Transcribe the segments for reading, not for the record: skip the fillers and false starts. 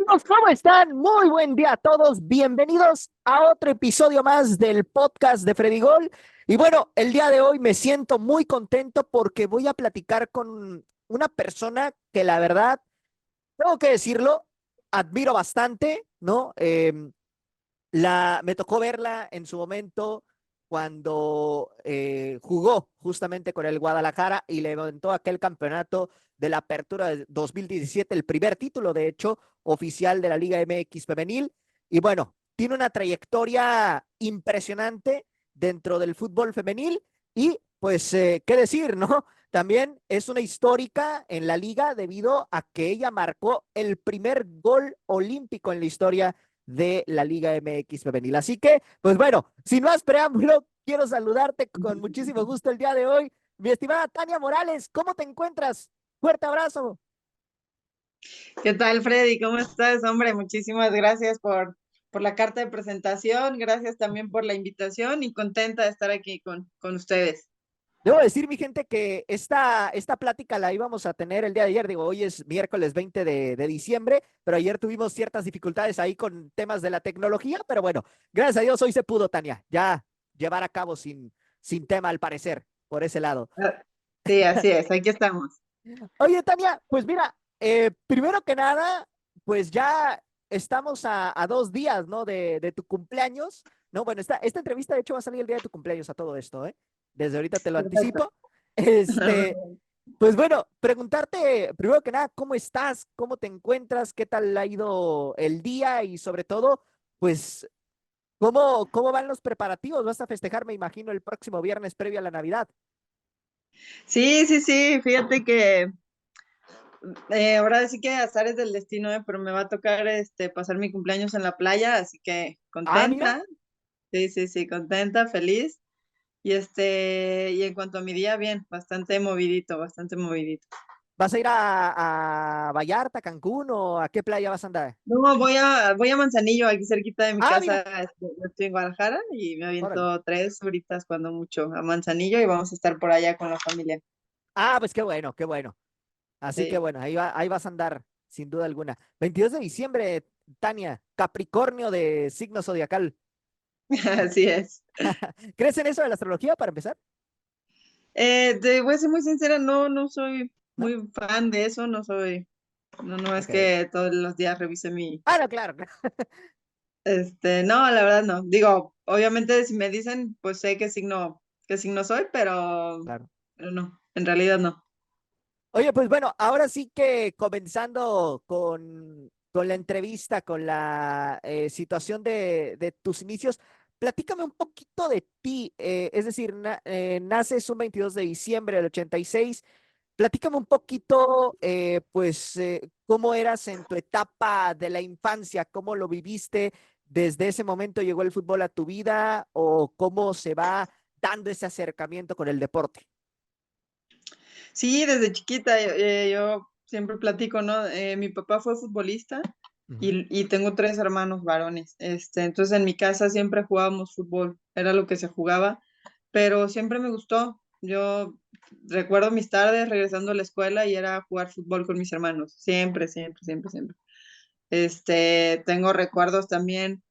Amigos, ¿cómo están? Muy buen día a todos. Bienvenidos a otro episodio más del podcast de Freddy Gol. Y bueno, el día de hoy me siento muy contento porque voy a platicar con una persona que la verdad, tengo que decirlo, admiro bastante, ¿no? Me tocó verla en su momento cuando jugó justamente con el Guadalajara y levantó aquel campeonato de la Apertura de 2017, el primer título, de hecho, oficial de la Liga MX femenil. Y bueno, tiene una trayectoria impresionante dentro del fútbol femenil y pues, ¿qué decir, no? También es una histórica en la liga debido a que ella marcó el primer gol olímpico en la historia de la Liga MX femenil. Así que, pues bueno, sin más preámbulo, quiero saludarte con muchísimo gusto el día de hoy. Mi estimada Tania Morales, ¿cómo te encuentras? Fuerte abrazo. ¿Qué tal, Freddy? ¿Cómo estás? Hombre, muchísimas gracias por la carta de presentación, gracias también por la invitación y contenta de estar aquí con ustedes. Debo decir, mi gente, que esta plática la íbamos a tener el día de ayer. Digo, hoy es miércoles 20 de diciembre, pero ayer tuvimos ciertas dificultades ahí con temas de la tecnología. Pero bueno, gracias a Dios hoy se pudo, Tania, ya llevar a cabo sin tema al parecer, por ese lado. Ah, sí, así es, aquí estamos. Oye, Tania, pues mira, primero que nada, pues ya estamos a 2 días, ¿no? De tu cumpleaños, ¿no? Bueno, esta entrevista de hecho va a salir el día de tu cumpleaños a todo esto, ¿eh? Desde ahorita te lo Perfecto. anticipo. Este, pues bueno, preguntarte, primero que nada, ¿cómo estás? ¿Cómo te encuentras? ¿Qué tal ha ido el día? Y sobre todo, pues, ¿cómo van los preparativos? ¿Vas a festejar, me imagino, el próximo viernes previo a la Navidad? Sí, sí, sí, fíjate que ahora sí que azares del destino, pero me va a tocar pasar mi cumpleaños en la playa, así que Ah, mira. contenta, sí, sí, sí, contenta, feliz. Y en cuanto a mi día, bien, bastante movidito, bastante movidito. ¿Vas a ir a Vallarta, Cancún o a qué playa vas a andar? No, voy a Manzanillo, aquí cerquita de mi Ah, casa. mira, Yo estoy en Guadalajara y me órale. aviento 3 horitas cuando mucho a Manzanillo y vamos a estar por allá con la familia. Ah, pues qué bueno, qué bueno. Así que Sí, bueno, ahí vas a andar, sin duda alguna. 22 de diciembre, Tania, Capricornio de signo zodiacal. así es. ¿Crees en eso de la astrología para empezar? Te voy a ser muy sincera, no soy ¿No? muy fan de eso, no es Ok. que todos los días revise mi, Ah, no, claro, claro. no, la verdad no. Digo, obviamente si me dicen, pues sé qué signo soy, Claro. pero no, en realidad no. Oye, pues bueno, ahora sí que comenzando con la entrevista, con la situación de tus inicios, platícame un poquito de ti. Es decir, naces un 22 de diciembre del 86. Platícame un poquito, pues, cómo eras en tu etapa de la infancia, cómo lo viviste, desde ese momento llegó el fútbol a tu vida o cómo se va dando ese acercamiento con el deporte. Sí, desde chiquita yo siempre platico, ¿no? Mi papá fue futbolista Ujú. y tengo 3 hermanos varones. Entonces en mi casa siempre jugábamos fútbol, era lo que se jugaba, pero siempre me gustó. Yo recuerdo mis tardes regresando a la escuela y era jugar fútbol con mis hermanos, siempre, siempre, siempre, siempre. Tengo recuerdos también,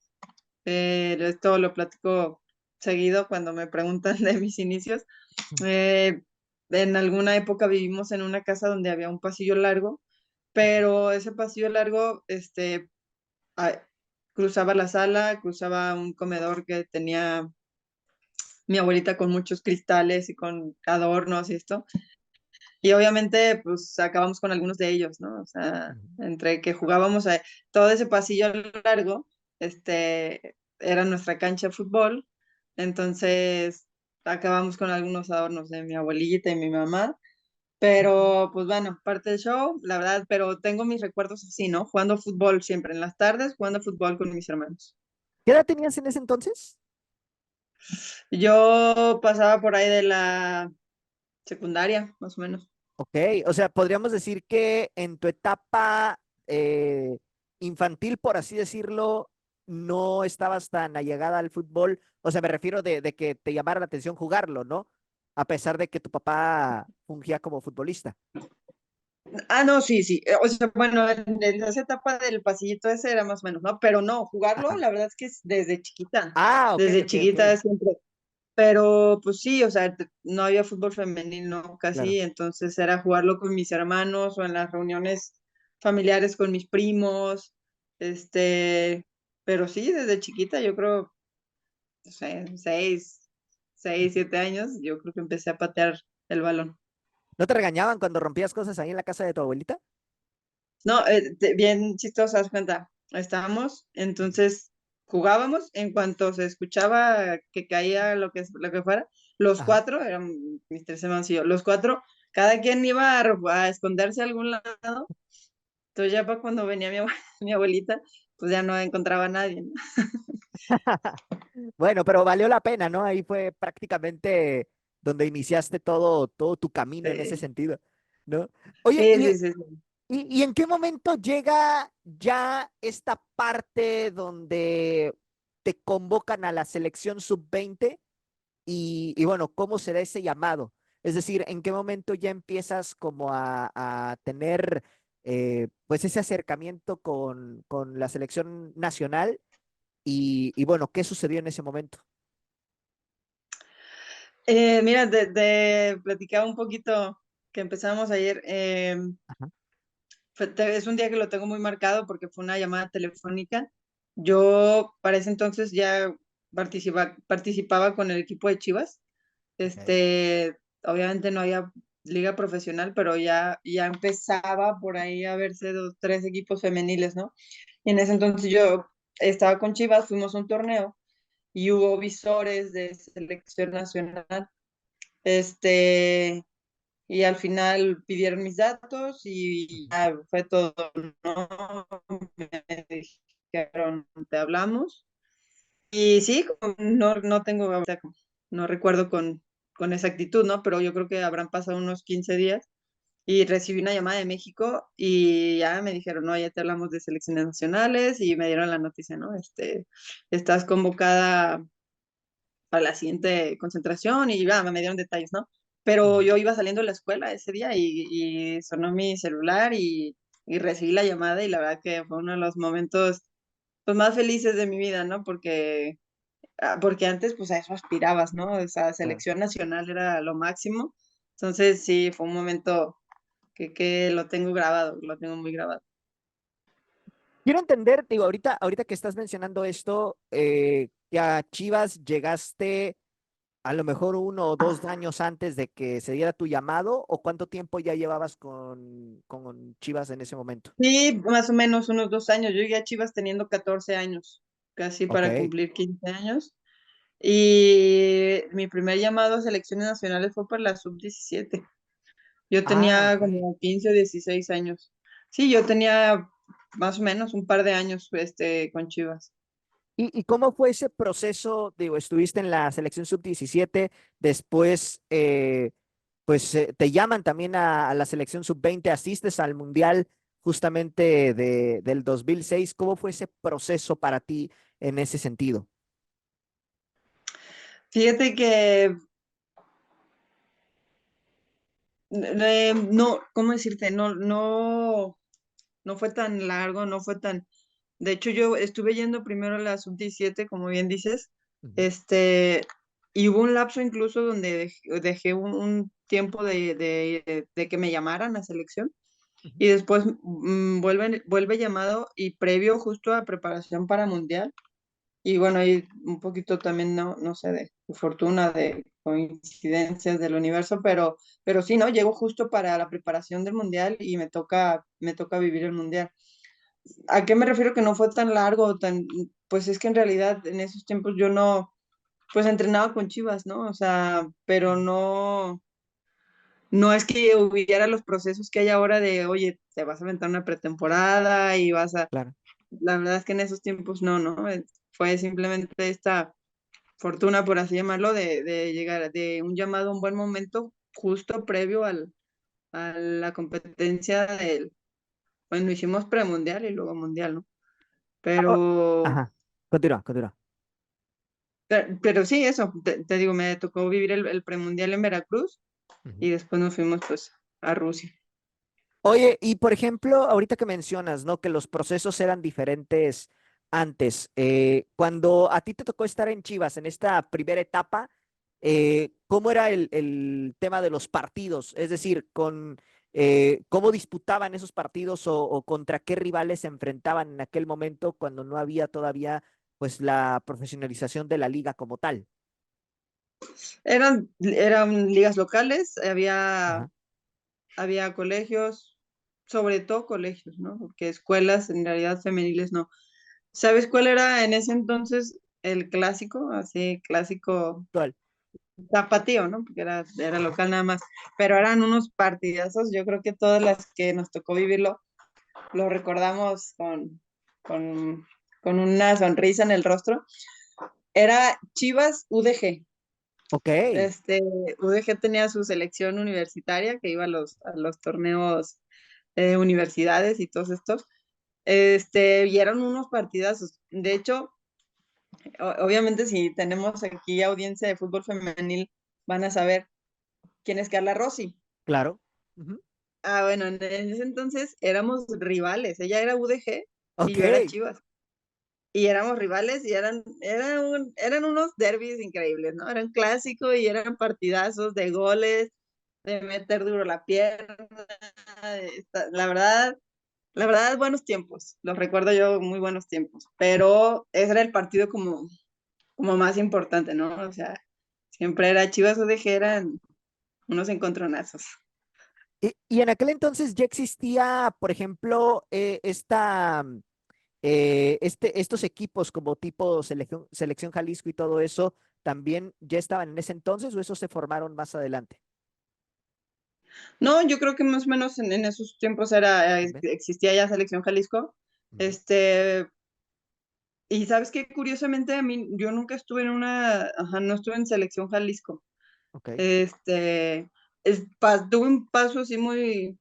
esto lo platico seguido cuando me preguntan de mis inicios. Eh, en alguna época vivimos en una casa donde había un pasillo largo, pero ese pasillo largo, ah, cruzaba la sala, cruzaba un comedor que tenía mi abuelita con muchos cristales y con adornos y esto. Y obviamente, pues acabamos con algunos de ellos, ¿no? O sea, Ujú. entre que jugábamos todo ese pasillo largo, era nuestra cancha de fútbol. Entonces, acabamos con algunos adornos de mi abuelita y mi mamá. Pero, pues bueno, parte del show, la verdad, pero tengo mis recuerdos así, ¿no? Jugando fútbol siempre en las tardes, jugando fútbol con mis hermanos. ¿Qué edad tenías en ese entonces? Yo pasaba por ahí de la secundaria, más o menos. Ok, o sea, podríamos decir que en tu etapa infantil, por así decirlo, no estabas tan allegada al fútbol. O sea, me refiero de que te llamara la atención jugarlo, ¿no? A pesar de que tu papá fungía como futbolista. Ah, no, sí, sí. O sea, bueno, en esa etapa del pasillito ese era más o menos, ¿no? Pero no, jugarlo, Ajá. la verdad es que es desde chiquita. Ah, ok, Desde ok, ok. chiquita siempre. Pero pues sí, o sea, no había fútbol femenino Claro. casi, entonces era jugarlo con mis hermanos o en las reuniones familiares con mis primos. Este, pero sí, desde chiquita, yo creo, no sé, 7 años, yo creo que empecé a patear el balón. ¿No te regañaban cuando rompías cosas ahí en la casa de tu abuelita? No, bien chistoso, haz cuenta. Estábamos, Ujú. entonces jugábamos, en cuanto se escuchaba que caía lo que fuera, los Ajá. cuatro, eran mis tres hermanos y yo, los cuatro, cada quien iba a esconderse a algún lado. Entonces ya para cuando venía mi abuelita, pues ya no encontraba a nadie, ¿no? Bueno, pero valió la pena, ¿no? Ahí fue prácticamente donde iniciaste todo tu camino en ese Sí, sentido, ¿no? Oye, sí, sí, sí, sí. y en qué momento llega ya esta parte donde te convocan a la selección sub-20 y bueno, cómo se da ese llamado? Es decir, ¿en qué momento ya empiezas como a tener pues ese acercamiento con la selección nacional? Y bueno, ¿qué sucedió en ese momento? Mira, te platicaba un poquito que empezamos ayer. Ajá, Es un día que lo tengo muy marcado porque fue una llamada telefónica. Yo para ese entonces ya participaba con el equipo de Chivas. ok. Obviamente no había liga profesional, pero ya empezaba por ahí a verse dos, tres equipos femeniles, ¿no? Y en ese entonces yo estaba con Chivas, fuimos a un torneo y hubo visores de selección nacional. Este, y al final pidieron mis datos y Ujú. ya fue todo, ¿no? Me dijeron, te hablamos. Y sí, no tengo, ahorita no recuerdo con exactitud, ¿no? Pero yo creo que habrán pasado unos 15 días y recibí una llamada de México y ya me dijeron, no, ya te hablamos de selecciones nacionales y me dieron la noticia, ¿no? Estás convocada para la siguiente concentración y ya, me dieron detalles, ¿no? Pero Ujú. yo iba saliendo de la escuela ese día y sonó mi celular y recibí la llamada y la verdad que fue uno de los momentos pues, más felices de mi vida, ¿no? Porque antes pues a eso aspirabas, ¿no? O sea, Claro. selección nacional era lo máximo. Entonces sí, fue un momento que lo tengo grabado, lo tengo muy grabado. Quiero entender, digo, ahorita que estás mencionando esto, que a Chivas llegaste a lo mejor 1 o 2 años antes de que se diera tu llamado, o cuánto tiempo ya llevabas con Chivas en ese momento. Sí, más o menos unos 2 años. Yo llegué a Chivas teniendo 14 años, casi para Ok. cumplir 15 años. Y mi primer llamado a selecciones nacionales fue para la sub-17. Yo Ah, tenía ok. como 15 o 16 años. Sí, yo tenía más o menos un par de años con Chivas. ¿Y cómo fue ese proceso? Digo, estuviste en la selección sub-17, después, pues te llaman también a la selección sub-20, asistes al Mundial justamente del 2006. ¿Cómo fue ese proceso para ti en ese sentido? Fíjate que no, ¿cómo decirte? No fue tan largo, no fue tan. De hecho, yo estuve yendo primero a la sub-17, como bien dices, Ujú, este, y hubo un lapso incluso donde dejé un tiempo de que me llamaran a selección, ujú, y después vuelve llamado y previo justo a preparación para mundial, y bueno, y un poquito también, no sé, de fortuna, de coincidencias del universo, pero sí, ¿no? Llego justo para la preparación del mundial y me toca vivir el mundial. ¿A qué me refiero que no fue tan largo, pues es que en realidad en esos tiempos yo no, pues entrenaba con Chivas, ¿no? O sea, pero ujú. no es que hubiera los procesos que hay ahora de, oye, te vas a aventar una pretemporada y Claro. la verdad es que en esos tiempos no, fue simplemente esta fortuna, por así llamarlo, de llegar, de un llamado a un buen momento justo previo a la competencia bueno, hicimos premundial y luego mundial, ¿no? Ah, oh, Pero ajá. Continúa, continúa. Pero sí, eso, te digo, me tocó vivir el premundial en Veracruz Ujú. y después nos fuimos pues a Rusia. Oye, y por ejemplo, ahorita que mencionas, ¿no? Que los procesos eran diferentes antes. Cuando a ti te tocó estar en Chivas en esta primera etapa, ¿cómo era el tema de los partidos? Es decir, ¿cómo disputaban esos partidos o contra qué rivales se enfrentaban en aquel momento cuando no había todavía, pues, la profesionalización de la liga como tal? Eran ligas locales, Ajá. había colegios, sobre todo colegios, ¿no? Porque escuelas en realidad femeniles no. ¿Sabes cuál era en ese entonces el clásico? Así, clásico ¿Cuál? tapatío, ¿no? Porque era local nada más. Pero eran unos partidazos. Yo creo que todas las que nos tocó vivirlo lo recordamos con, con una sonrisa en el rostro. Era Chivas UDG. Ok, Este, UDG tenía su selección universitaria que iba a los torneos universidades y todos estos. Y eran unos partidazos. De hecho, obviamente si tenemos aquí audiencia de fútbol femenil, van a saber quién es Carla Rossi. claro. Ujú. Ah, bueno, en ese entonces éramos rivales. Ella era UDG y Ok, yo era Chivas. Y éramos rivales y eran unos derbis increíbles, ¿no? Eran clásicos y eran partidazos de goles, de meter duro la pierna. La verdad, buenos tiempos. Los recuerdo yo muy buenos tiempos. Pero ese era el partido como más importante, ¿no? O sea, siempre era Chivas UDG, eran unos encontronazos. y en aquel entonces ya existía, por ejemplo, estos equipos como tipo Selección Jalisco y todo eso, ¿también ya estaban en ese entonces o esos se formaron más adelante? No, yo creo que más o menos en esos tiempos También. existía ya Selección Jalisco. Ujú. Este, y sabes que curiosamente a mí, yo nunca estuve no estuve en Selección Jalisco. Ok, Este, tuve un paso así muy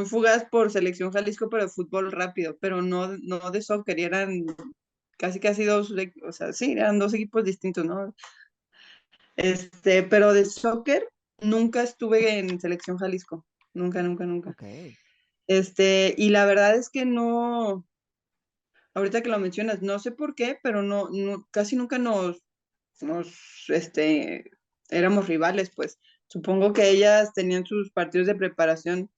fugaz por Selección Jalisco, pero de fútbol rápido, pero no de soccer, y eran casi dos, o sea, sí, eran dos equipos distintos, ¿no? Pero de soccer nunca estuve en Selección Jalisco, nunca, nunca, nunca. ok, Y la verdad es que no, ahorita que lo mencionas, no sé por qué, pero casi nunca éramos rivales, pues. Supongo que ellas tenían sus partidos de preparación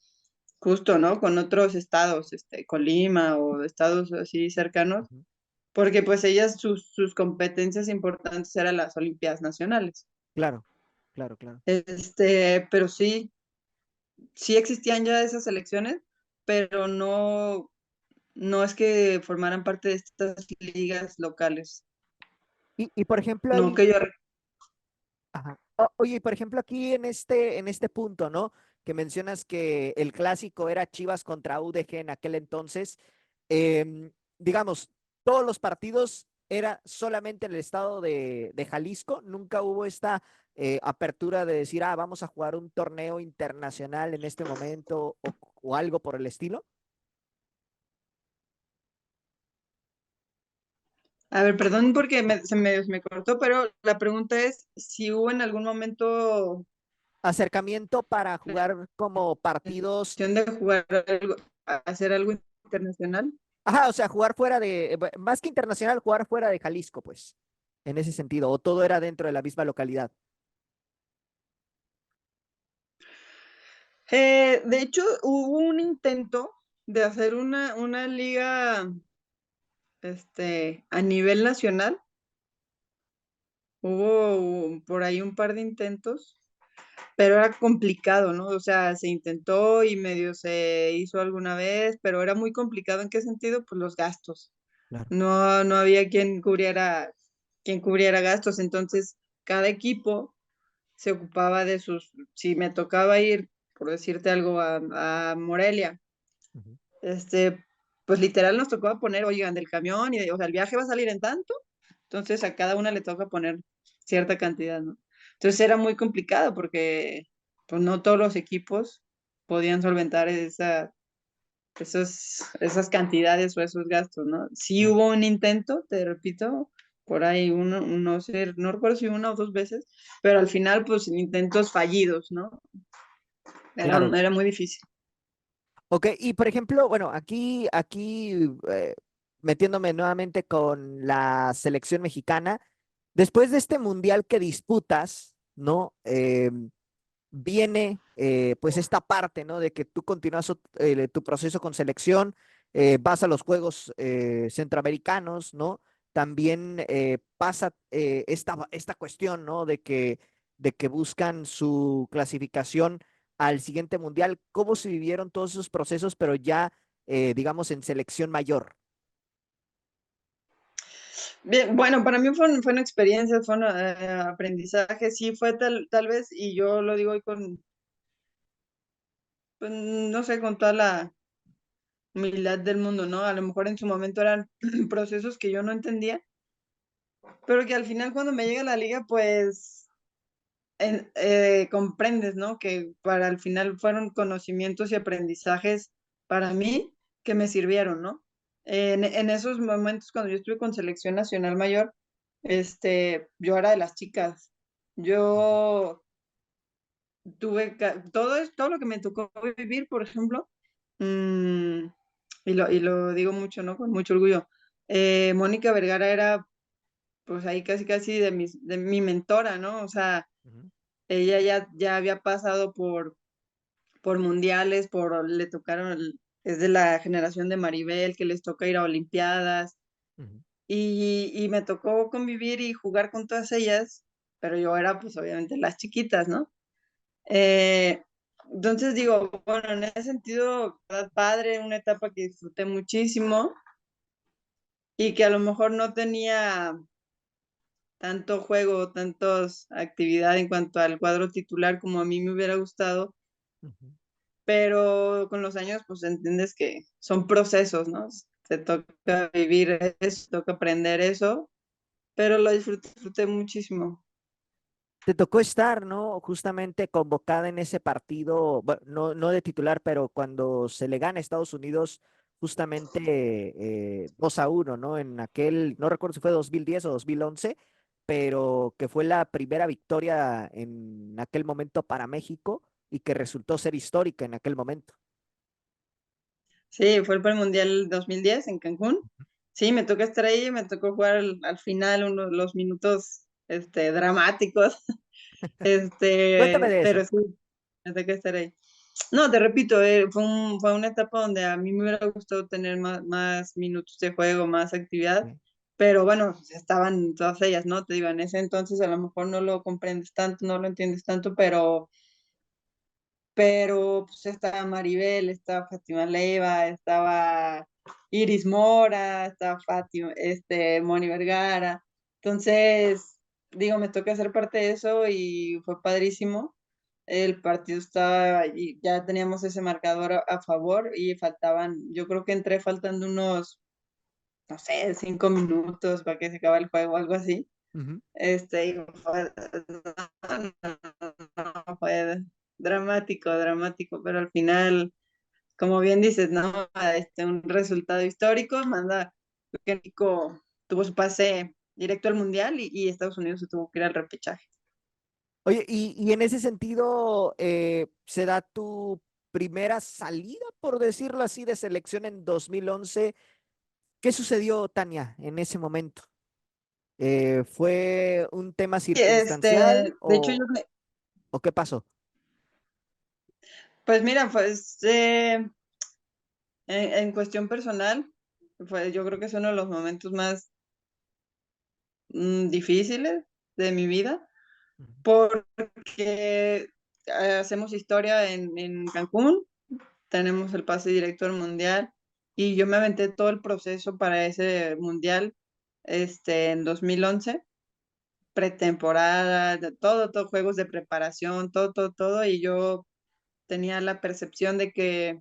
justo, ¿no? Con otros estados, Colima o estados así cercanos, ujú. porque pues ellas, sus competencias importantes eran las Olimpiadas Nacionales. Claro, claro, claro. Pero sí existían ya esas elecciones, pero no es que formaran parte de estas ligas locales. Y por ejemplo No ahí, que yo ajá. Oye, y por ejemplo aquí en este punto, ¿no? Que mencionas que el clásico era Chivas contra UDG en aquel entonces, digamos, todos los partidos era solamente en el estado de Jalisco, nunca hubo esta apertura de decir, ah, vamos a jugar un torneo internacional en este momento o algo por el estilo. A ver, perdón porque se me cortó, pero la pregunta es si hubo en algún momento Acercamiento para jugar como partidos, intención de jugar hacer algo internacional. ajá, o sea, jugar fuera más que internacional, jugar fuera de Jalisco, pues, en ese sentido, o todo era dentro de la misma localidad. De hecho, hubo un intento de hacer una liga a nivel nacional. Hubo por ahí un par de intentos, pero era complicado, ¿no? O sea, se intentó y medio se hizo alguna vez, pero era muy complicado. ¿En qué sentido? Pues los gastos. Claro. No había quien cubriera gastos, entonces cada equipo se ocupaba de si me tocaba ir, por decirte algo, a Morelia, Ujú. este, pues literal nos tocaba poner, oigan, del camión, o sea, el viaje va a salir en tanto, entonces a cada una le toca poner cierta cantidad, ¿no? Entonces era muy complicado porque pues no todos los equipos podían solventar esas cantidades o esos gastos, ¿no? Sí Claro, hubo un intento, te repito, por ahí no sé, no recuerdo si una o dos veces, pero al final, pues intentos fallidos, ¿no? Era, claro. era muy difícil. Ok, y por ejemplo, bueno, aquí metiéndome nuevamente con la selección mexicana, después de este mundial que disputas, ¿no? Viene pues esta parte, ¿no? De que tú continúas tu proceso con selección, vas a los Juegos Centroamericanos, ¿no? También pasa esta cuestión, ¿no? De que buscan su clasificación al siguiente mundial. ¿Cómo se vivieron todos esos procesos, pero ya, digamos, en selección mayor? Bien, bueno, para mí fue una experiencia, fue un aprendizaje, sí fue tal vez, y yo lo digo hoy con, pues, no sé, con toda la humildad del mundo, ¿no? A lo mejor en su momento eran procesos que yo no entendía, pero que al final cuando me llega a la liga, pues comprendes, ¿no? Que para al final fueron conocimientos y aprendizajes para mí que me sirvieron, ¿no? En esos momentos cuando yo estuve con selección nacional mayor, yo era de las chicas. Yo todo lo que me tocó vivir, por ejemplo, mm, y lo digo mucho, ¿no? Con mucho orgullo. Mónica Vergara era, pues ahí casi casi de mi mentora, ¿no? O sea, Ujú, ella ya había pasado por mundiales, le tocaron, es de la generación de Maribel, que les toca ir a Olimpiadas, ujú. y me tocó convivir y jugar con todas ellas, pero yo era pues obviamente las chiquitas, ¿no? Eh, entonces digo, bueno, en ese sentido, ¿verdad? Padre, una etapa que disfruté muchísimo y que a lo mejor no tenía tanto juego, tantos actividad en cuanto al cuadro titular como a mí me hubiera gustado, Ujú. pero con los años pues entiendes que son procesos, ¿no? Se toca vivir eso, toca aprender eso, pero lo disfruté muchísimo. Te tocó estar, ¿no? Justamente convocada en ese partido, no de titular, pero cuando se le gana a Estados Unidos, justamente 2-1, ¿no? En aquel, no recuerdo si fue 2010 o 2011, pero que fue la primera victoria en aquel momento para México y que resultó ser histórica en aquel momento. Sí, fue para el Mundial 2010 en Cancún. Sí, me tocó estar ahí, me tocó jugar al final los minutos dramáticos, Cuéntame de eso. pero sí, me tocó estar ahí. No, te repito, fue una etapa donde a mí me hubiera gustado tener más minutos de juego, más actividad, Sí. pero bueno, pues, estaban todas ellas, ¿no? Te digo, en ese entonces a lo mejor no lo comprendes tanto, no lo entiendes tanto, pero pues estaba Maribel, estaba Fátima Leiva, estaba Iris Mora, estaba Fátima, Moni Vergara. Entonces, digo, me toca ser parte de eso y fue padrísimo. El partido estaba, y ya teníamos ese marcador a favor y faltaban, yo creo que entré faltando unos, no sé, 5 minutos para que se acabe el juego, algo así. Ujú. Y fue dramático, dramático, pero al final, como bien dices, ¿no? Un resultado histórico, manda que México tuvo su pase directo al Mundial y Estados Unidos se tuvo que ir al repechaje. Oye, y en ese sentido, ¿se da tu primera salida, por decirlo así, de selección en 2011? ¿Qué sucedió, Tania, en ese momento? ¿Fue un tema circunstancial De hecho, o qué pasó? pues mira, pues en cuestión personal, yo creo que es uno de los momentos más difíciles de mi vida, Ujú, porque hacemos historia en Cancún, tenemos el pase directo al mundial y yo me aventé todo el proceso para ese mundial en 2011, pretemporada, todo, juegos de preparación, todo, y yo tenía la percepción de que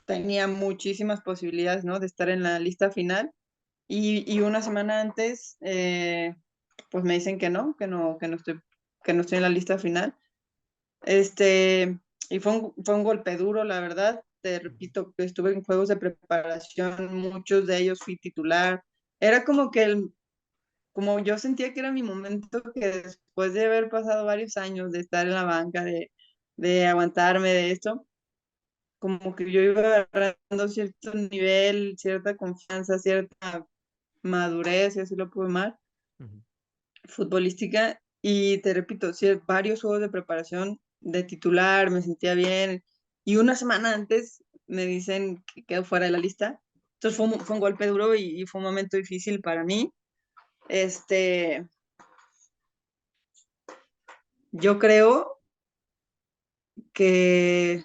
tenía muchísimas posibilidades, ¿no? De estar en la lista final y una semana antes, pues me dicen que no estoy en la lista final. Y fue un golpe duro, la verdad. Te ujú. repito, que estuve en juegos de preparación, muchos de ellos fui titular. Era como que como yo sentía que era mi momento, que después de haber pasado varios años de estar en la banca, de aguantarme de esto, como que yo iba agarrando cierto nivel, cierta confianza, cierta madurez, si así lo puedo llamar, Ujú. futbolística. Y te repito, sí, varios juegos de preparación de titular, me sentía bien. Y una semana antes me dicen que quedo fuera de la lista. Entonces fue un golpe duro y fue un momento difícil para mí. Este, yo creo que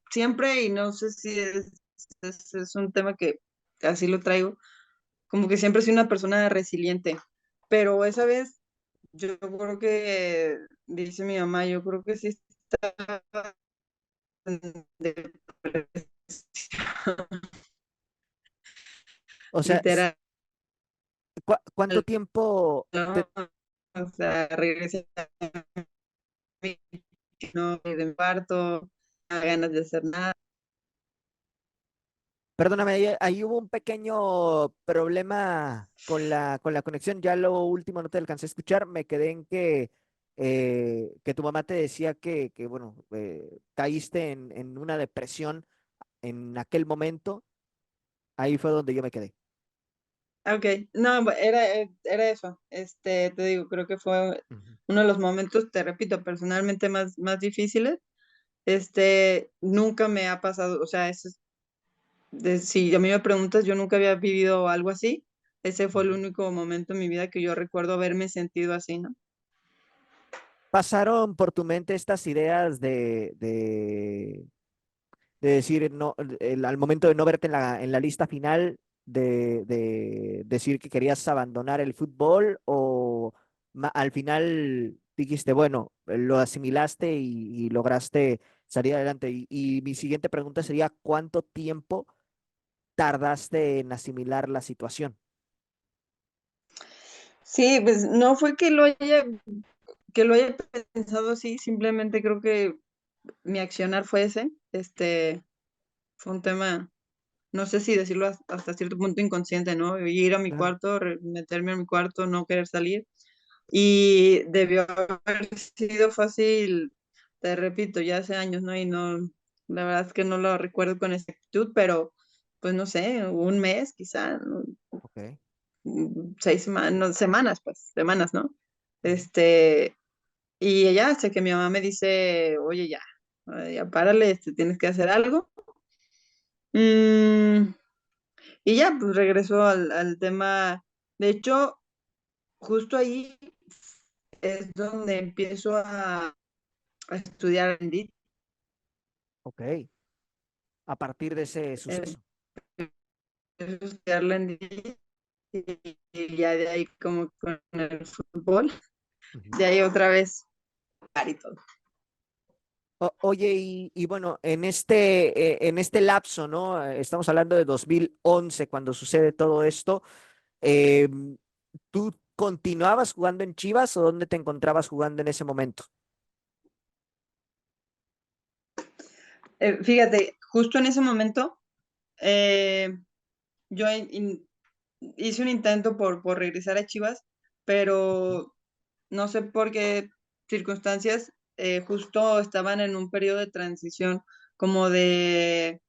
siempre, y no sé si es un tema que así lo traigo, como que siempre soy una persona resiliente, pero esa vez yo creo que, dice mi mamá, yo creo que sí estaba en depresión, O sea, literal, ¿cuánto tiempo ¿no? O sea, regresé a mi, no, de mi cuarto, no tenía ganas de hacer nada. perdóname, ahí hubo un pequeño problema con la conexión? Ya lo último no te alcancé a escuchar, me quedé en que tu mamá te decía bueno, caíste en una depresión en aquel momento. Ahí fue donde yo me quedé. Ok, no, era eso. Te digo, creo que fue Ujú. uno de los momentos, te repito, personalmente más difíciles. Nunca me ha pasado, o sea, si a mí me preguntas, yo nunca había vivido algo así. Ese fue el Ujú. único momento en mi vida que yo recuerdo haberme sentido así, ¿no? ¿Pasaron por tu mente estas ideas de decir, no, al momento de no verte en la lista final, de decir que querías abandonar el fútbol o al final dijiste, bueno, lo asimilaste y lograste salir adelante? Y mi siguiente pregunta sería, ¿cuánto tiempo tardaste en asimilar la situación? Sí, pues no fue que lo haya pensado así, simplemente creo que mi accionar fue ese. Fue un tema, no sé si decirlo hasta cierto punto inconsciente, ¿no? Ir a mi Claro. cuarto, meterme a mi cuarto, no querer salir. Y debió haber sido fácil, te repito, ya hace años, ¿no? Y no, la verdad es que no lo recuerdo con exactitud, pero pues no sé, un mes quizá, ¿no? Ok. 6 semanas, no, semanas, pues, semanas, ¿no? Ujú. Este, y ya hasta que mi mamá me dice, oye, ya párale, tienes que hacer algo. Mm, y ya, pues regresó al tema. De hecho, justo ahí es donde empiezo a estudiar en DIT. Ok. A partir de ese suceso. Empiezo a estudiarla en DIT y ya de ahí como con el fútbol, Ujú. de ahí otra vez y todo. Oye, y bueno, en este lapso, ¿no? Estamos hablando de 2011 cuando sucede todo esto. eh, ¿Tú continuabas jugando en Chivas o dónde te encontrabas jugando en ese momento? Fíjate, justo en ese momento eh, yo hice un intento por regresar a Chivas, pero no sé por qué circunstancias justo estaban en un periodo de transición, como de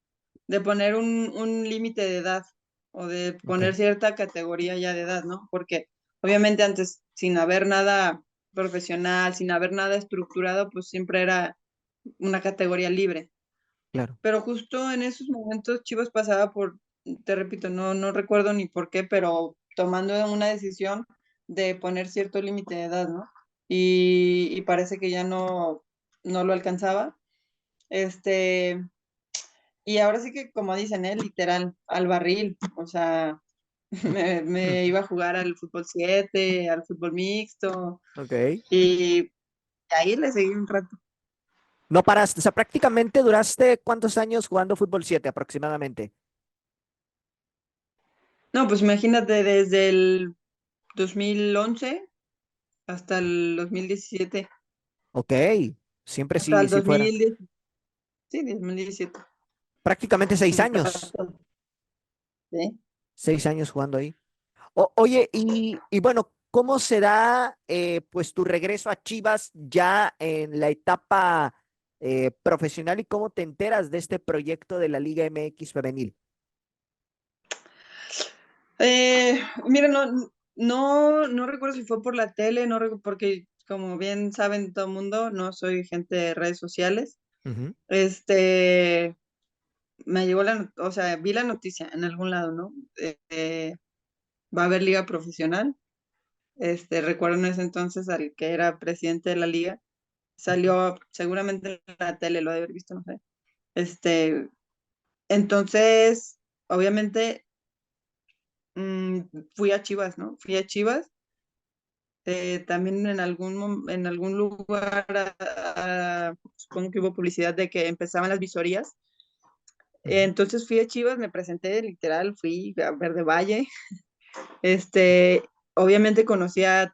poner un límite de edad o de Ok, poner cierta categoría ya de edad, ¿no? Porque obviamente antes, sin haber nada profesional, sin haber nada estructurado, pues siempre era una categoría libre. claro. Pero justo en esos momentos Chivas pasaba por, te repito, no recuerdo ni por qué, pero tomando una decisión de poner cierto límite de edad, ¿no? Y parece que ya no lo alcanzaba. Este, y ahora sí que, como dicen, literal, al barril, o sea, me iba a jugar al fútbol 7 al fútbol mixto, Ok. y ahí le seguí un rato. No paraste, o sea, prácticamente duraste ¿cuántos años jugando fútbol 7 aproximadamente? No, pues imagínate, desde el 2011 hasta el 2017, Ok, siempre hasta sí, el sí fueron. 2010, sí, 2017. Prácticamente 6 años, Exacto. Sí. 6 años jugando ahí. Oye, y bueno, ¿cómo se da pues tu regreso a Chivas ya en la etapa profesional y cómo te enteras de este proyecto de la Liga MX femenil? Mira, no recuerdo si fue por la tele, porque como bien saben todo el mundo, no soy gente de redes sociales. Ujú, Este, me llegó o sea, vi la noticia en algún lado, ¿no? Va a haber liga profesional. Recuerdo en ese entonces al que era presidente de la liga, ujú, salió seguramente en la tele, lo de haber visto, no sé. Este, entonces, obviamente, mm, fui a Chivas, ¿no? Fui a Chivas, también en algún lugar, supongo que hubo publicidad de que empezaban las visorías. ujú, Entonces fui a Chivas, me presenté, literal, fui a Verde Valle. Este, obviamente conocía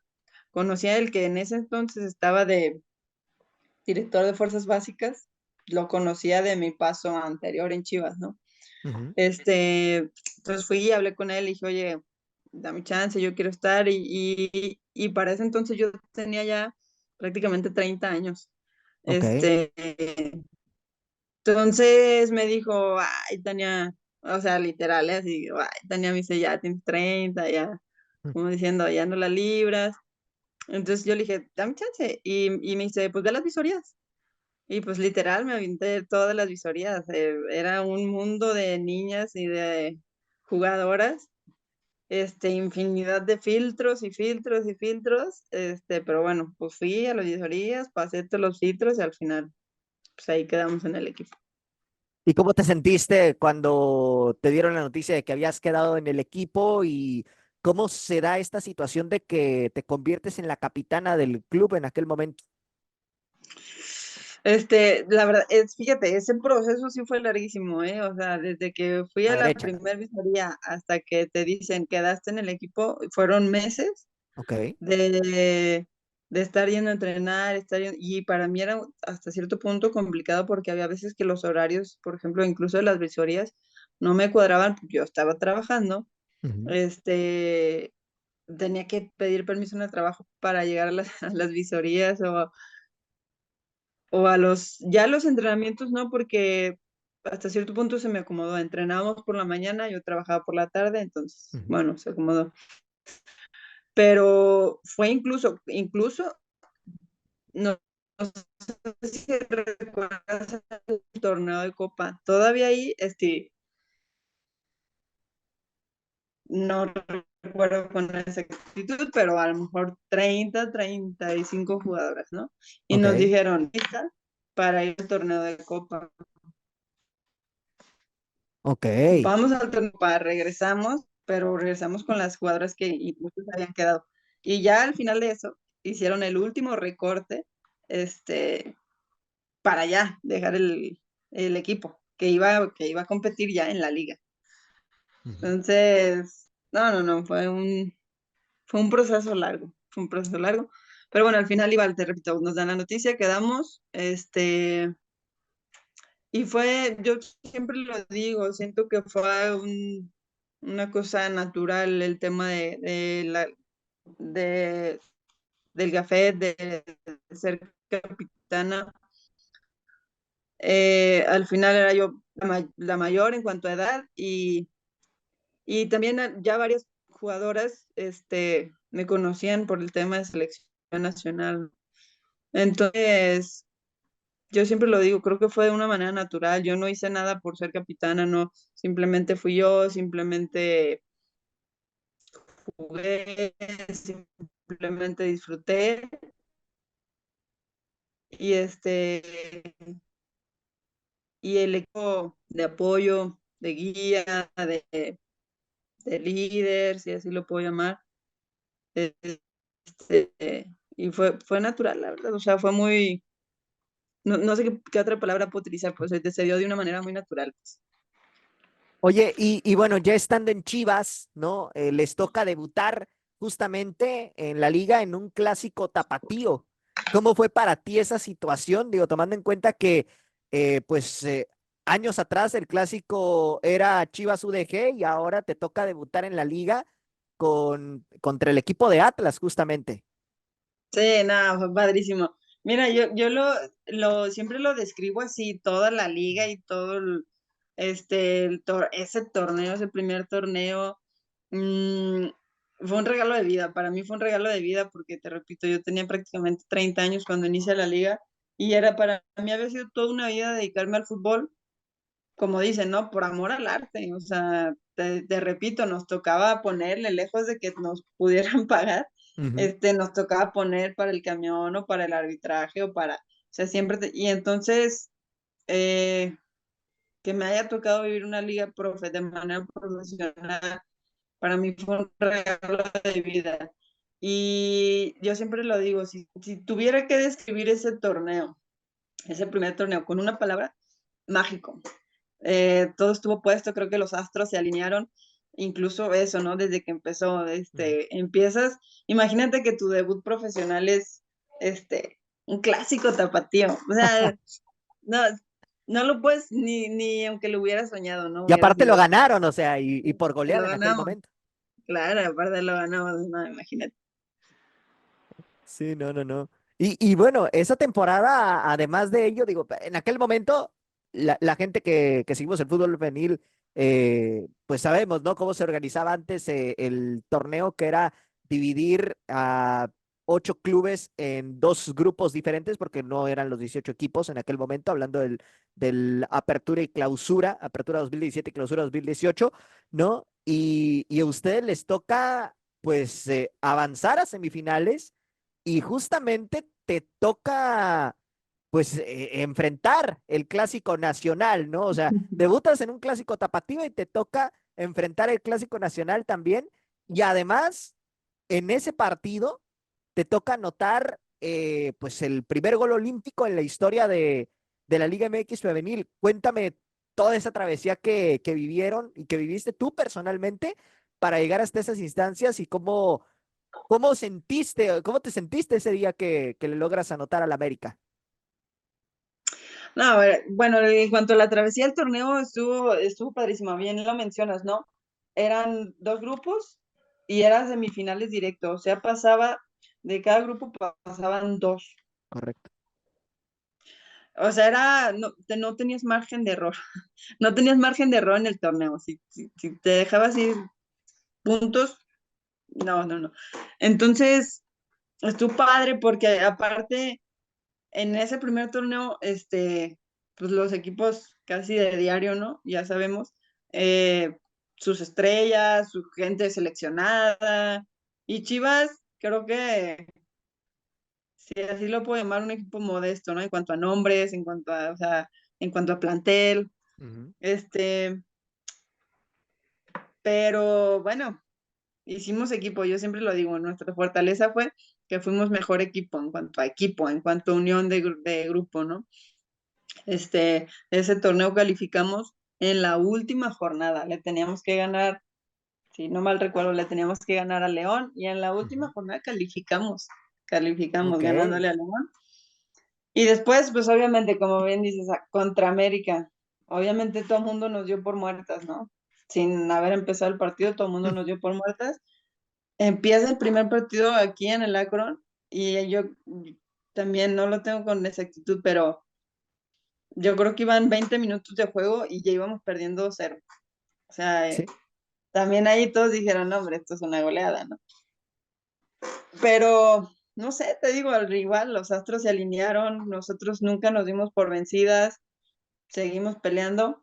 el que en ese entonces estaba de director de Fuerzas Básicas, lo conocía de mi paso anterior en Chivas, ¿no? ujú. Entonces fui y hablé con él y dije, oye, dame chance, yo quiero estar. Y para ese entonces yo tenía ya prácticamente 30 años. Ok. Este, entonces me dijo, ay, Tania, o sea, literal, así, ay, Tania me dice, ya tienes 30 ya, Mm. como diciendo, ya no la libras. Entonces yo le dije, dame chance. Y me dice, pues ve las visorías. Y pues literal me aventé todas las visorías. Era un mundo de niñas y de jugadoras, infinidad de filtros y filtros y filtros. Pero bueno, pues fui a las visorías, pasé todos los filtros y al final, pues ahí quedamos en el equipo. ¿Y cómo te sentiste cuando te dieron la noticia de que habías quedado en el equipo y cómo se da esta situación de que te conviertes en la capitana del club en aquel momento? La verdad, fíjate, ese proceso sí fue larguísimo, ¿eh? O sea, desde que fui A a ver, la échala. primera visoría hasta que te dicen quedaste en el equipo, fueron meses Ok. de estar yendo a entrenar, y para mí era hasta cierto punto complicado porque había veces que los horarios, por ejemplo, incluso de las visorías, no me cuadraban porque yo estaba trabajando. Ujú, este, Tenía que pedir permiso en el trabajo para llegar a a las visorías o ya los entrenamientos, no, porque hasta cierto punto se me acomodó. Entrenábamos por la mañana, yo trabajaba por la tarde, entonces, ujú. bueno, se acomodó. Pero fue incluso, no, no sé si recuerdas el torneo de Copa. Todavía ahí, no recuerdo con exactitud, pero a lo mejor 35 jugadoras, ¿no? Y nos Ok, dijeron, ¿lista? Para ir al torneo de Copa. ok, Vamos al torneo, regresamos, pero regresamos con las jugadoras que incluso se habían quedado. Y ya al final de eso, hicieron el último recorte, este, para ya dejar el equipo, que iba a competir ya en la liga. ujú. Entonces, no, fue un proceso largo, fue un proceso largo. Pero bueno, al final igual, te repito, nos dan la noticia, quedamos, y yo siempre lo digo, siento que fue una cosa natural el tema de, del Gafet, de ser capitana. Al final era yo la mayor en cuanto a edad y también ya varias jugadoras me conocían por el tema de selección nacional. Entonces, yo siempre lo digo, creo que fue de una manera natural. Yo no hice nada por ser capitana, no, simplemente fui yo, simplemente jugué, simplemente disfruté y y el equipo de apoyo, de guía, de líder, si así lo puedo llamar, y fue natural, la verdad, o sea, fue muy, no sé qué otra palabra puedo utilizar, pues se dio de una manera muy natural, pues. Oye, y bueno, ya estando en Chivas, ¿no? Les toca debutar justamente en la liga en un clásico tapatío. ¿Cómo fue para ti esa situación? Digo, tomando en cuenta que, pues, años atrás el clásico era Chivas UDG y ahora te toca debutar en la liga contra el equipo de Atlas, justamente. Sí, nada, fue padrísimo. Mira, yo siempre lo describo así, toda la liga y todo ese torneo, ese primer torneo, mm, fue un regalo de vida. Para mí fue un regalo de vida porque, te repito, yo tenía prácticamente 30 años cuando inicia la liga y para mí había sido toda una vida dedicarme al fútbol, como dicen, ¿no? Por amor al arte. O sea, te repito, nos tocaba ponerle, lejos de que nos pudieran pagar, Ujú. nos tocaba poner para el camión o para el arbitraje o para, o sea, siempre, y entonces, eh, que me haya tocado vivir una liga de manera profesional, para mí fue un regalo de vida. Y yo siempre lo digo, si tuviera que describir ese torneo, ese primer torneo, con una palabra, mágico. Todo estuvo puesto, creo que los astros se alinearon, incluso eso, ¿no? Desde que empezó, Ujú. empiezas, imagínate que tu debut profesional es, un clásico tapatío, o sea, no, no lo puedes ni aunque lo hubieras soñado, ¿no? Y Hubiera aparte lo sido, ganaron, o sea, y por y lo goleada en aquel ganamos, momento. claro, aparte lo ganamos, no, imagínate. Sí, no, no, no. Y bueno, esa temporada, además de ello, digo, en aquel momento, la gente que seguimos el fútbol femenil, pues sabemos, ¿no? Cómo se organizaba antes el torneo, que era dividir a 8 clubes en 2 grupos diferentes, porque no eran los 18 equipos en aquel momento, hablando del Apertura y Clausura, Apertura 2017 y Clausura 2018, ¿no? Y a ustedes les toca, pues, avanzar a semifinales y justamente te toca, pues, enfrentar el clásico nacional, ¿no? O sea, debutas en un clásico tapatío y te toca enfrentar el clásico nacional también. Y además, en ese partido, te toca anotar, pues, el primer gol olímpico en la historia de la Liga MX femenil. Cuéntame toda esa travesía que vivieron y que viviste tú personalmente para llegar hasta esas instancias y cómo sentiste, cómo te sentiste ese día que le logras anotar al América. No, a ver, bueno, en cuanto a la travesía del torneo, estuvo padrísimo, bien lo mencionas, ¿no? Eran dos grupos y eran semifinales directos, o sea, de cada grupo pasaban dos. Correcto. O sea, no tenías margen de error, no tenías margen de error en el torneo. Si te dejabas ir puntos, no, no, no. Entonces, estuvo padre porque aparte, en ese primer torneo, pues los equipos casi de diario, ¿no? Ya sabemos, eh, sus estrellas, su gente seleccionada. Y Chivas, creo que, si así lo puedo llamar, un equipo modesto, ¿no? En cuanto a nombres, o sea, en cuanto a plantel, Ujú. este, pero bueno, hicimos equipo, yo siempre lo digo, nuestra fortaleza fue que fuimos mejor equipo, en cuanto a unión de grupo, ¿no? Ese torneo calificamos en la última jornada, le teníamos que ganar, si no mal recuerdo, le teníamos que ganar a León y en la última Ujú. jornada calificamos Ok. ganándole a León. Y después, pues obviamente, como bien dices, contra América, obviamente todo el mundo nos dio por muertas, ¿no? Sin haber empezado el partido, todo el mundo nos dio por muertas. Empieza el primer partido aquí en el Akron y yo también no lo tengo con exactitud, pero yo creo que iban 20 minutos de juego y ya íbamos perdiendo 2-0. O sea, Sí. también ahí todos dijeron, no, hombre, esto es una goleada, ¿no? Pero, no sé, te digo, al rival, los astros se alinearon, nosotros nunca nos dimos por vencidas, seguimos peleando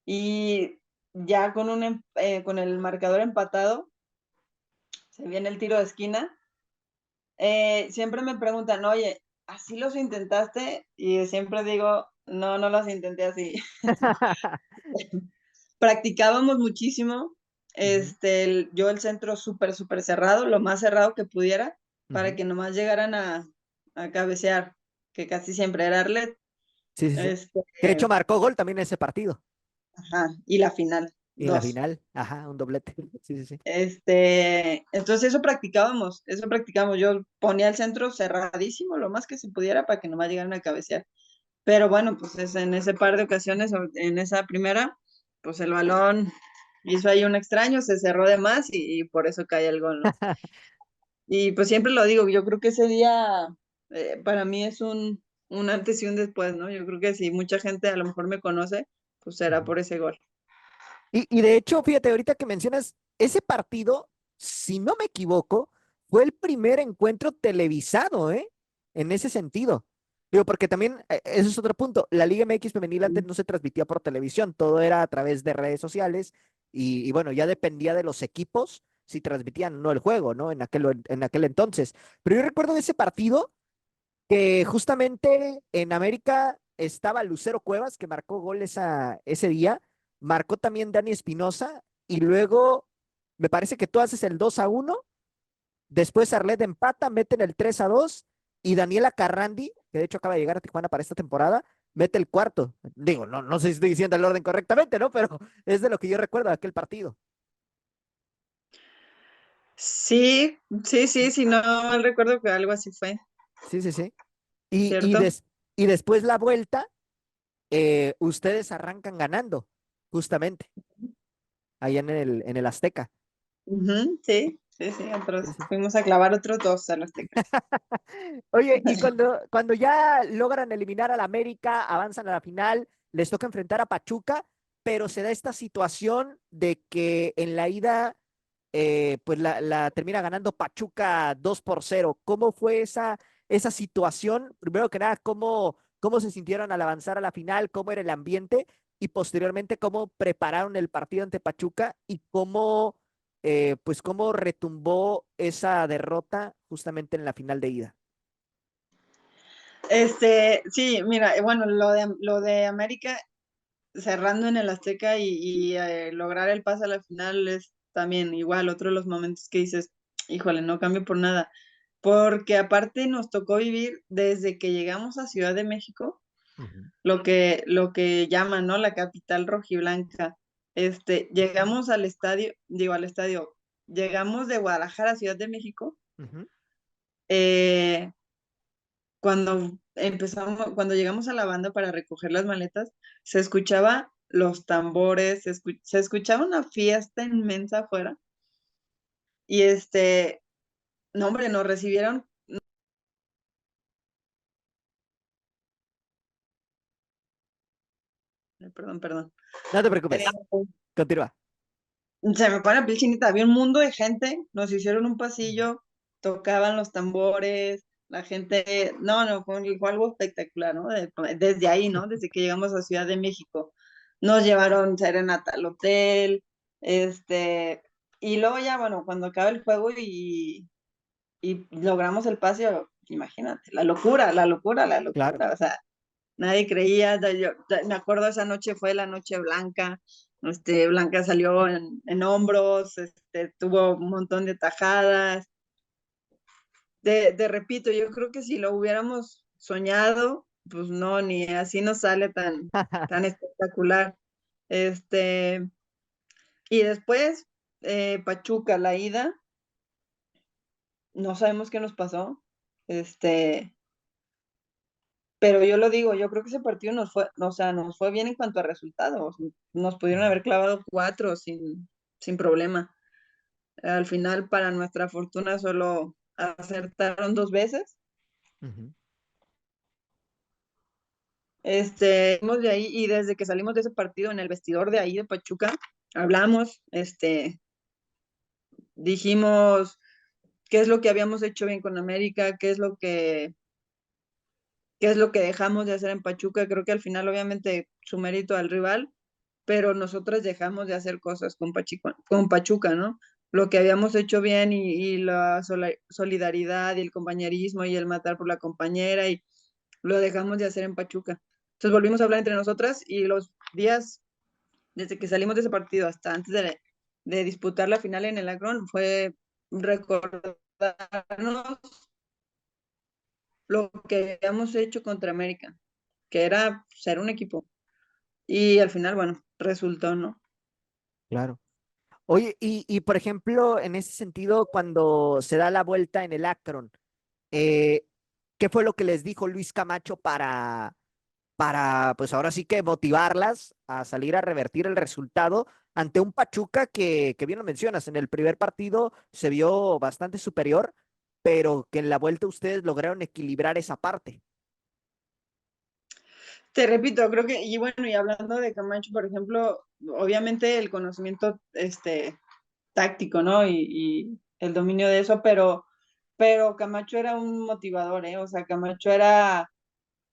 y ya con el marcador empatado, se viene el tiro de esquina. Siempre me preguntan, oye, ¿así los intentaste? Y siempre digo, no, no los intenté así. Practicábamos muchísimo, Ujú. yo el centro súper, súper cerrado, lo más cerrado que pudiera, para Ujú. que nomás llegaran a cabecear, que casi siempre era Arlet, Sí, sí, sí. este, Que de hecho marcó gol también en ese partido. ajá, y la final, Y en la dos. final, ajá, un doblete. Sí, sí, sí. Entonces eso practicábamos. Yo ponía el centro cerradísimo, lo más que se pudiera, para que nomás llegaran a cabecear. Pero bueno, pues en ese par de ocasiones, en esa primera, pues el balón hizo ahí un extraño, se cerró de más y por eso cae el gol, ¿no? Y pues siempre lo digo, yo creo que ese día Para mí es un antes y un después, ¿no? Yo creo que si mucha gente a lo mejor me conoce, pues será Ujú. por ese gol. Y de hecho, fíjate, ahorita que mencionas ese partido, si no me equivoco, fue el primer encuentro televisado, ¿eh? En ese sentido. Digo, porque también, ese es otro punto, la Liga MX femenil antes no se transmitía por televisión, todo era a través de redes sociales y bueno, ya dependía de los equipos si transmitían o no el juego, ¿no? En aquel entonces. Pero yo recuerdo ese partido que justamente en América estaba Lucero Cuevas, que marcó gol ese día, marcó también Dani Espinosa, y luego me parece que tú haces el 2-1, después Arlet empata, meten el 3-2, y Daniela Carrandi, que de hecho acaba de llegar a Tijuana para esta temporada, mete el cuarto. Digo, no, no sé si estoy diciendo el orden correctamente, ¿no? Pero es de lo que yo recuerdo de aquel partido. Sí, sí, sí, sí, no mal recuerdo que algo así fue, Sí, sí, sí. Y, y, ¿cierto? des- y después la vuelta, ustedes arrancan ganando, justamente, ahí en el Azteca. Ujú, sí, sí, sí, otros, Sí, sí. fuimos a clavar otros dos a los Azteca. Oye, y cuando ya logran eliminar al América, avanzan a la final, les toca enfrentar a Pachuca, pero se da esta situación de que en la ida, pues la termina ganando Pachuca 2-0. ¿Cómo fue esa situación? Primero que nada, ¿cómo se sintieron al avanzar a la final? ¿Cómo era el ambiente? Y posteriormente, ¿cómo prepararon el partido ante Pachuca? Y pues cómo retumbó esa derrota justamente en la final de ida. Sí, mira, bueno, lo de América cerrando en el Azteca y lograr el pase a la final es también igual otro de los momentos que dices, híjole, no cambio por nada, porque aparte nos tocó vivir desde que llegamos a Ciudad de México, Ujú, lo que llaman, ¿no? La capital rojiblanca. Llegamos al estadio, llegamos de Guadalajara a Ciudad de México, ujú. eh, cuando llegamos a la banda para recoger las maletas, se escuchaba los tambores, se escuchaba una fiesta inmensa afuera y no hombre, nos recibieron, perdón, perdón, No te eh, preocupes. Continúa. se me pone la piel chinita, había un mundo de gente, nos hicieron un pasillo, tocaban los tambores, la gente, no, no, fue algo espectacular, ¿no? Desde ahí, ¿no? Desde que llegamos a Ciudad de México, nos llevaron serenata al hotel, este, y luego ya, bueno, cuando acaba el juego y logramos el pase, imagínate, la locura, la locura, la Claro. locura, o sea, nadie creía, me acuerdo esa noche fue la noche blanca, Blanca salió en hombros, tuvo un montón de tajadas, repito, yo creo que si lo hubiéramos soñado, pues no, ni así nos sale tan espectacular. Este, y después, Pachuca, la ida, no sabemos qué nos pasó, este, pero yo lo digo, yo creo que ese partido nos fue, o sea, nos fue bien en cuanto a resultados. Nos pudieron Ujú, haber clavado cuatro sin problema. Al final, para nuestra fortuna, solo acertaron dos veces. ujú. Salimos de ahí y desde que salimos de ese partido en el vestidor de ahí de Pachuca, hablamos, dijimos qué es lo que habíamos hecho bien con América, qué es lo que dejamos de hacer en Pachuca. Creo que al final, obviamente, su mérito al rival, pero nosotros dejamos de hacer cosas con Pachuca, ¿no? Lo que habíamos hecho bien y la solidaridad y el compañerismo y el matar por la compañera y lo dejamos de hacer en Pachuca. Entonces volvimos a hablar entre nosotras y los días desde que salimos de ese partido hasta antes de disputar la final en el Akron fue recordarnos lo que habíamos hecho contra América, que era ser un equipo. Y al final, bueno, resultó, ¿no? Claro. Oye, y por ejemplo, en ese sentido, cuando se da la vuelta en el Akron, eh, ¿qué fue lo que les dijo Luis Camacho pues ahora sí que motivarlas a salir a revertir el resultado ante un Pachuca que bien lo mencionas, en el primer partido se vio bastante superior, pero que en la vuelta ustedes lograron equilibrar esa parte. Te repito, creo que, y bueno, y hablando de Camacho, por ejemplo, obviamente el conocimiento táctico, ¿no? Y el dominio de eso, pero Camacho era un motivador, ¿eh? O sea, Camacho era,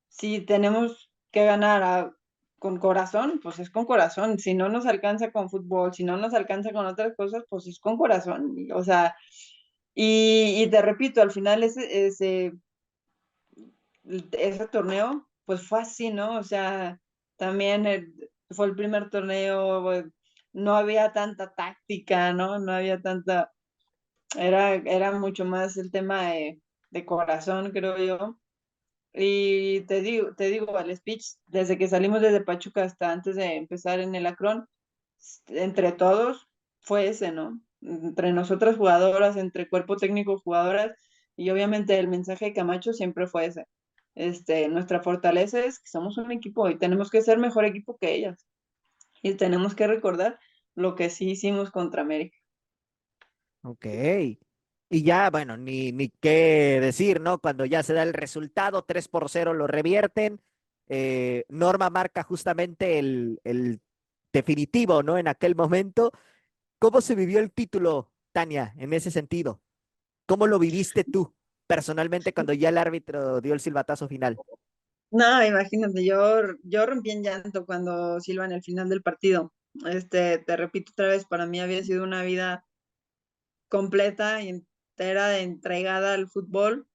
si tenemos que ganar con corazón, pues es con corazón. Si no nos alcanza con fútbol, si no nos alcanza con otras cosas, pues es con corazón. O sea, y te repito, al final ese torneo, pues fue así, ¿no? O sea, también fue el primer torneo, pues, no había tanta táctica, ¿no? No había tanta, era mucho más el tema de corazón, creo yo. Y te digo, el speech, desde que salimos desde Pachuca hasta antes de empezar en el Akron, entre todos fue ese, ¿no? Entre nosotras jugadoras, entre cuerpo técnico jugadoras, y obviamente el mensaje de Camacho siempre fue ese. Nuestra fortaleza es que somos un equipo y tenemos que ser mejor equipo que ellas. Y tenemos que recordar lo que sí hicimos contra América. Ok. Y ya, bueno, ni qué decir, ¿no? Cuando ya se da el resultado, 3-0 lo revierten. Norma marca justamente el definitivo, ¿no? En aquel momento. ¿Cómo se vivió el título, Tania, en ese sentido? ¿Cómo lo viviste tú personalmente cuando ya el árbitro dio el silbatazo final? No, imagínate, yo rompí en llanto cuando silban el final del partido. Te repito otra vez, para mí había sido una vida completa y entera entregada al fútbol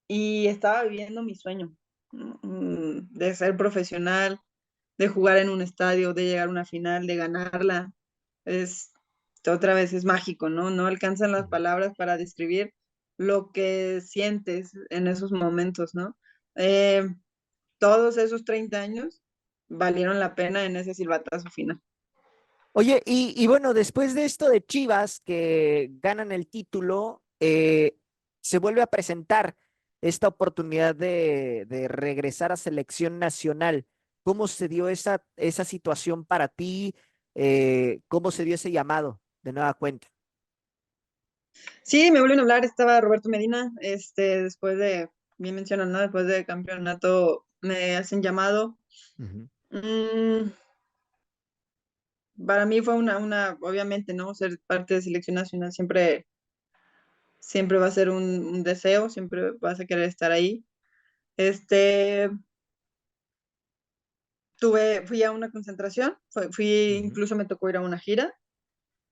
y estaba viviendo mi sueño, de ser profesional, de jugar en un estadio, de llegar a una final, de ganarla. Es, otra vez es mágico, ¿no? No alcanzan las Ujú. palabras para describir lo que sientes en esos momentos, ¿no? Eh, Todos esos 30 años valieron la pena en ese silbatazo final. Oye, y bueno, después de esto de Chivas, que ganan el título, se vuelve a presentar esta oportunidad de regresar a selección nacional. ¿Cómo se dio esa situación para ti? ¿Cómo se dio ese llamado de nueva cuenta? Sí, me vuelven a hablar, estaba Roberto Medina, después de, bien mencionan, ¿no? Después de campeonato me hacen llamado. Ujú, Mm, para mí fue obviamente, ¿no? Ser parte de selección nacional siempre va a ser un deseo, siempre vas a querer estar ahí. Este, fui a una concentración, ujú, incluso me tocó ir a una gira,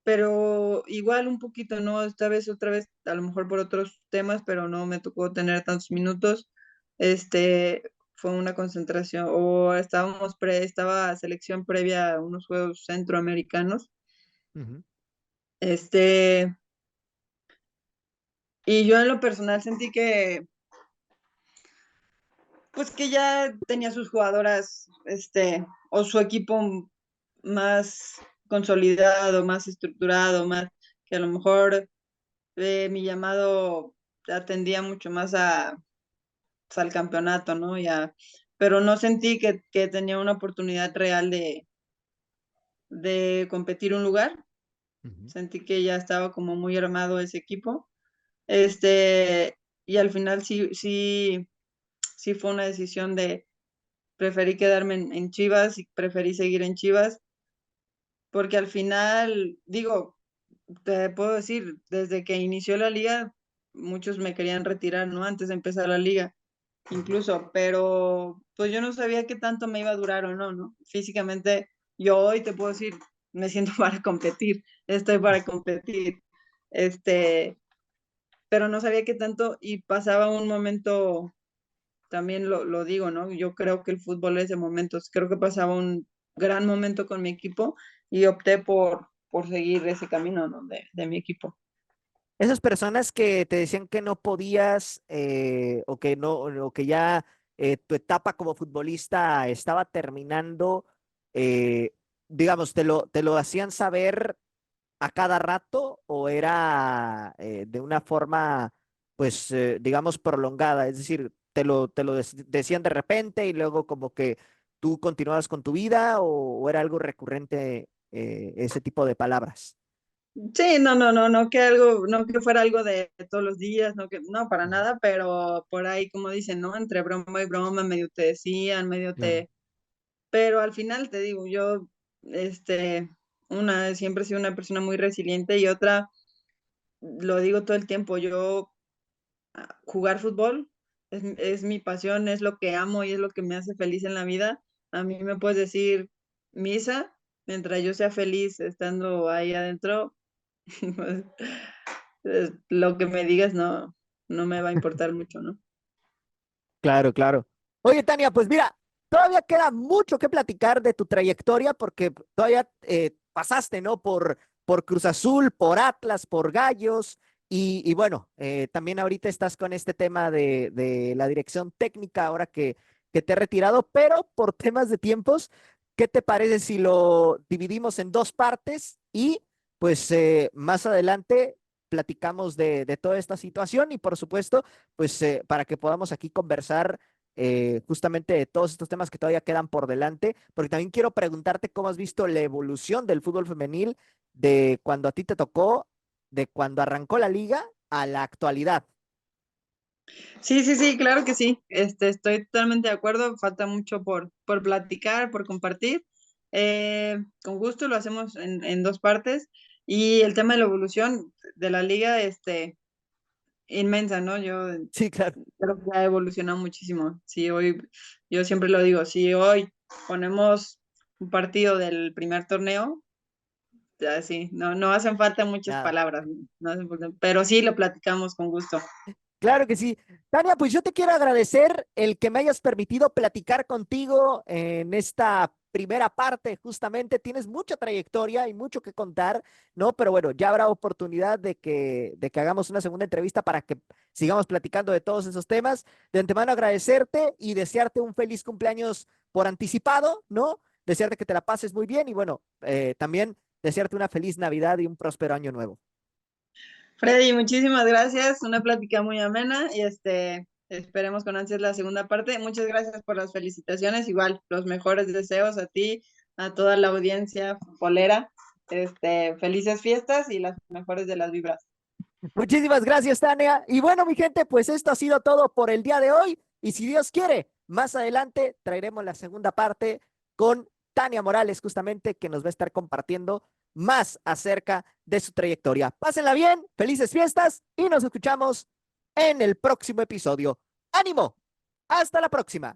pero igual un poquito, ¿no? Esta vez, otra vez, a lo mejor por otros temas, pero no me tocó tener tantos minutos. Este, fue una concentración, o estaba selección previa a unos Juegos Centroamericanos. ujú, Este, y yo en lo personal sentí pues que ya tenía sus jugadoras, o su equipo más consolidado, más estructurado, más que a lo mejor mi llamado atendía mucho más pues, al campeonato, ¿no? Pero no sentí que tenía una oportunidad real de competir un lugar. ujú. Sentí que ya estaba como muy armado ese equipo. Este, y al final sí fue una decisión de preferí quedarme en Chivas y preferí seguir en Chivas, porque al final, digo, te puedo decir, desde que inició la liga, muchos me querían retirar, ¿no? Antes de empezar la liga, Ujú. incluso, pero pues yo no sabía qué tanto me iba a durar o no, ¿no? Físicamente, yo hoy te puedo decir, me siento para competir, estoy para competir, este, pero no sabía qué tanto y pasaba un momento, también lo digo, ¿no? Yo creo que el fútbol es de momentos, creo que pasaba un gran momento con mi equipo y opté por seguir ese camino, ¿no? De mi equipo. Esas personas que te decían que no podías o que no, o que ya tu etapa como futbolista estaba terminando, eh, digamos, ¿te lo hacían saber a cada rato o era de una forma, pues, digamos, prolongada? Es decir, ¿te lo decían de repente y luego como que tú continuabas con tu vida o era algo recurrente ese tipo de palabras? Sí, no que fuera algo de todos los días, no, para Ujú. nada, pero por ahí, como dicen, ¿no? Entre broma y broma, medio te decían, Claro. pero al final te digo, yo, este, siempre he sido una persona muy resiliente y otra, lo digo todo el tiempo, yo jugar fútbol es mi pasión, es lo que amo y es lo que me hace feliz en la vida. A mí me puedes decir misa, mientras yo sea feliz estando ahí adentro, pues, lo que me digas no me va a importar mucho, ¿no? Claro, claro. Oye, Tania, pues mira, todavía queda mucho que platicar de tu trayectoria porque todavía pasaste, ¿no? Por Cruz Azul, por Atlas, por Gallos y bueno, también ahorita estás con este tema de la dirección técnica ahora que te he retirado, pero por temas de tiempos, ¿qué te parece si lo dividimos en dos partes y pues más adelante platicamos de toda esta situación y por supuesto pues para que podamos aquí conversar justamente de todos estos temas que todavía quedan por delante, porque también quiero preguntarte cómo has visto la evolución del fútbol femenil de cuando a ti te tocó, de cuando arrancó la liga a la actualidad. Sí, sí, sí, claro que sí. Estoy totalmente de acuerdo. Falta mucho por platicar, por compartir. Con gusto lo hacemos en dos partes. Y el tema de la evolución de la liga, inmensa, ¿no? Yo Sí, claro. creo que ha evolucionado muchísimo. Sí, hoy, yo siempre lo digo, si hoy ponemos un partido del primer torneo, ya sí, no hacen falta muchas Nada. palabras, pero sí lo platicamos con gusto. Claro que sí. Tania, pues yo te quiero agradecer el que me hayas permitido platicar contigo en esta primera parte, justamente. Tienes mucha trayectoria y mucho que contar, ¿no? Pero bueno, ya habrá oportunidad de que hagamos una segunda entrevista para que sigamos platicando de todos esos temas. De antemano agradecerte y desearte un feliz cumpleaños por anticipado, ¿no? Desearte que te la pases muy bien y bueno, también desearte una feliz Navidad y un próspero año nuevo. Freddy, muchísimas gracias, una plática muy amena y esperemos con ansias la segunda parte. Muchas gracias por las felicitaciones, igual los mejores deseos a ti, a toda la audiencia futbolera. Felices fiestas y las mejores de las vibras. Muchísimas gracias, Tania. Y bueno, mi gente, pues esto ha sido todo por el día de hoy. Y si Dios quiere, más adelante traeremos la segunda parte con Tania Morales, justamente, que nos va a estar compartiendo más acerca de su trayectoria. Pásenla bien, felices fiestas y nos escuchamos en el próximo episodio. ¡Ánimo! Hasta la próxima.